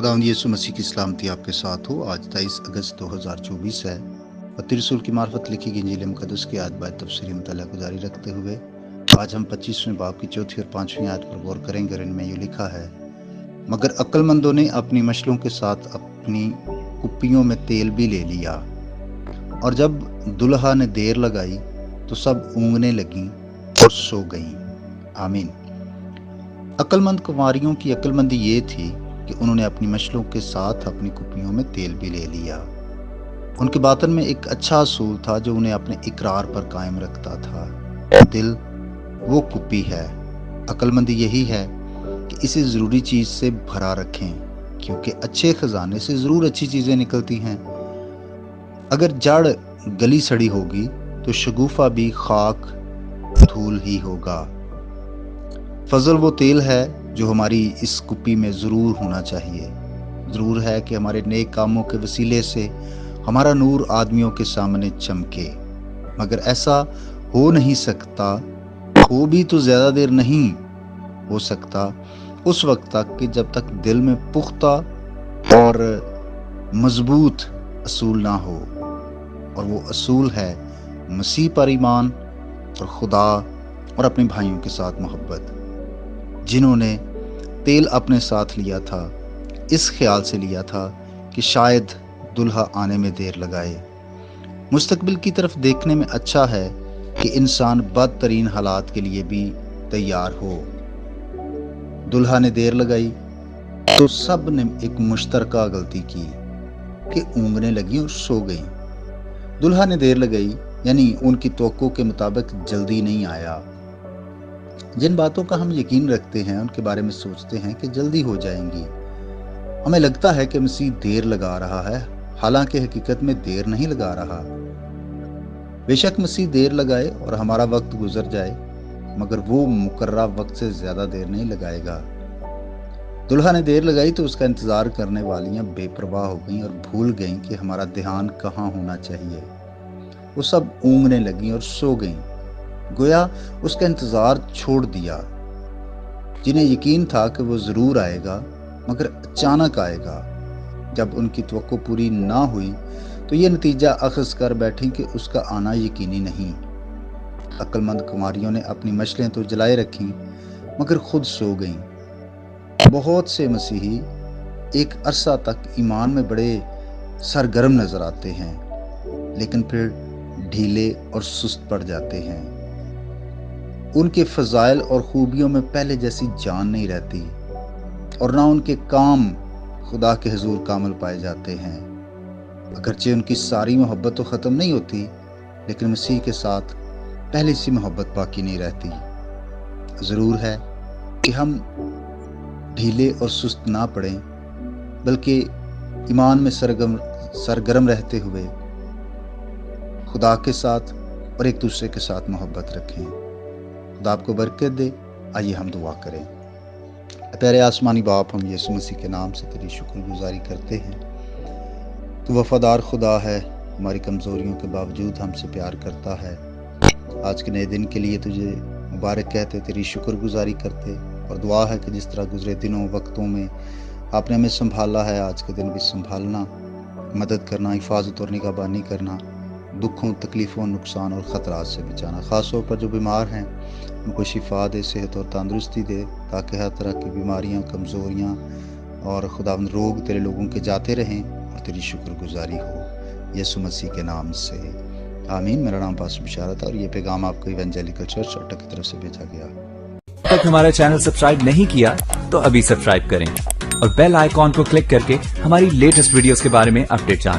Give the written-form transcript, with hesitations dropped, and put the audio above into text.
खुदावंद यीशु मसीह की सलामती आपके साथ हो। आज 23 अगस्त 2024 है। मत्ती रसूल की मार्फत लिखी गई इंजील मुक़द्दस की आयत बाय तफसीरी मुताला को जारी रखते हुए आज हम 25वें बाब की चौथी और 5वीं आयत पर गौर करेंगे और इनमें ये लिखा है, मगर अक्लमंदों ने अपनी मशलों के साथ अपनी कुप्पियों में तेल भी ले लिया, और जब दुल्हा ने देर लगाई तो सब ऊँघने लगीं और सो गईं। आमीन। अक्लमंद कुंवारियों की अक्लमंदी ये थी कि उन्होंने अपनी मशलों के साथ अपनी कुप्पियों में तेल भी ले लिया। उनके बातन में एक अच्छा असूल था जो उन्हें अपने इकरार पर कायम रखता था। दिल वो कुप्पी है। अक्लमंदी यही है कि इसे ज़रूरी चीज़ से भरा रखें, क्योंकि अच्छे खजाने से ज़रूर अच्छी चीज़ें निकलती हैं। अगर जड़ गली सड़ी होगी तो शगुफा भी खाक धूल ही होगा। फजल वो तेल है जो हमारी इस कुप्पी में ज़रूर होना चाहिए। ज़रूर है कि हमारे नेक कामों के वसीले से हमारा नूर आदमियों के सामने चमके, मगर ऐसा हो नहीं सकता, हो भी तो ज़्यादा देर नहीं हो सकता उस वक्त तक कि जब तक दिल में पुख्ता और मजबूत असूल ना हो, और वो असूल है मसीह पर ईमान और खुदा और अपने भाइयों के साथ मोहब्बत। जिन्होंने तेल अपने साथ लिया था इस ख्याल से लिया था कि शायद दुल्हा आने में देर लगाए। मुस्तकबिल की तरफ देखने में अच्छा है कि इंसान बदतरीन हालात के लिए भी तैयार हो। दुल्हा ने देर लगाई तो सब ने एक मुश्तरका गलती की कि ऊँघने लगी और सो गई। दुल्हा ने देर लगाई यानी उनकी तवक्को के मुताबिक जल्दी नहीं आया। जिन बातों का हम यकीन रखते हैं उनके बारे में सोचते हैं कि जल्दी हो जाएंगी। हमें लगता है कि मसीह देर लगा रहा है, हालांकि हकीकत में देर नहीं लगा रहा। बेशक मसीह देर लगाए और हमारा वक्त गुजर जाए, मगर वो मुकर्ररा वक्त से ज्यादा देर नहीं लगाएगा। दुल्हा ने देर लगाई तो उसका इंतजार करने वालियां बेपरवाह हो गईं और भूल गईं कि हमारा ध्यान कहाँ होना चाहिए। वो सब ऊँघने लगीं और सो गईं, गोया उसका इंतजार छोड़ दिया। जिन्हें यकीन था कि वो जरूर आएगा, मगर अचानक आएगा। जब उनकी तवक्को पूरी ना हुई तो ये नतीजा अखज़ कर बैठी कि उसका आना यकीनी नहीं। अक्लमंद कुंवारियों ने अपनी मशलें तो जलाए रखीं, मगर खुद सो गईं। बहुत से मसीही एक अरसा तक ईमान में बड़े सरगर्म नजर आते हैं, लेकिन फिर ढीले और सुस्त पड़ जाते हैं। उनके फजाइल और खूबियों में पहले जैसी जान नहीं रहती, और ना उनके काम खुदा के हुजूर कामल पाए जाते हैं। अगरचे उनकी सारी मोहब्बत तो ख़त्म नहीं होती, लेकिन मसीह के साथ पहले सी मोहब्बत बाकी नहीं रहती। ज़रूर है कि हम ढीले और सुस्त ना पड़ें, बल्कि ईमान में सरगर्म रहते हुए खुदा के साथ और एक दूसरे के साथ मोहब्बत रखें। खुदा आपको बरकत दे। आइए हम दुआ करें। प्यारे आसमानी बाप, हम यीशु मसीह के नाम से तेरी शुक्रगुजारी करते हैं। तू वफादार खुदा है, हमारी कमज़ोरियों के बावजूद हमसे प्यार करता है। आज के नए दिन के लिए तुझे मुबारक कहते, तेरी शुक्रगुजारी करते, और दुआ है कि जिस तरह गुजरे दिनों वक्तों में आपने हमें संभाला है, आज के दिन भी संभालना, मदद करना, हिफाजत और निगहबानी करना, दुखों, तकलीफ़ों, नुकसान और ख़तरात से बचाना। ख़ास तौर पर जो बीमार हैं उनको शिफा दे, सेहत और तंदुरुस्ती दे, ताकि हर तरह की बीमारियां, कमज़ोरियां और खुदावंद रोग तेरे लोगों के जाते रहें और तेरी शुक्रगुजारी हो, यीशु मसीह के नाम से आमीन। मेरा नाम पास्टर बिशारत है और ये पैगाम आपको इवेंजेलिकल चर्च अट्टा की तरफ से भेजा गया। तक हमारा चैनल सब्सक्राइब नहीं किया तो अभी सब्सक्राइब करें और बेल आइकॉन को क्लिक करके हमारी लेटेस्ट वीडियोस के बारे में अपडेट जानें।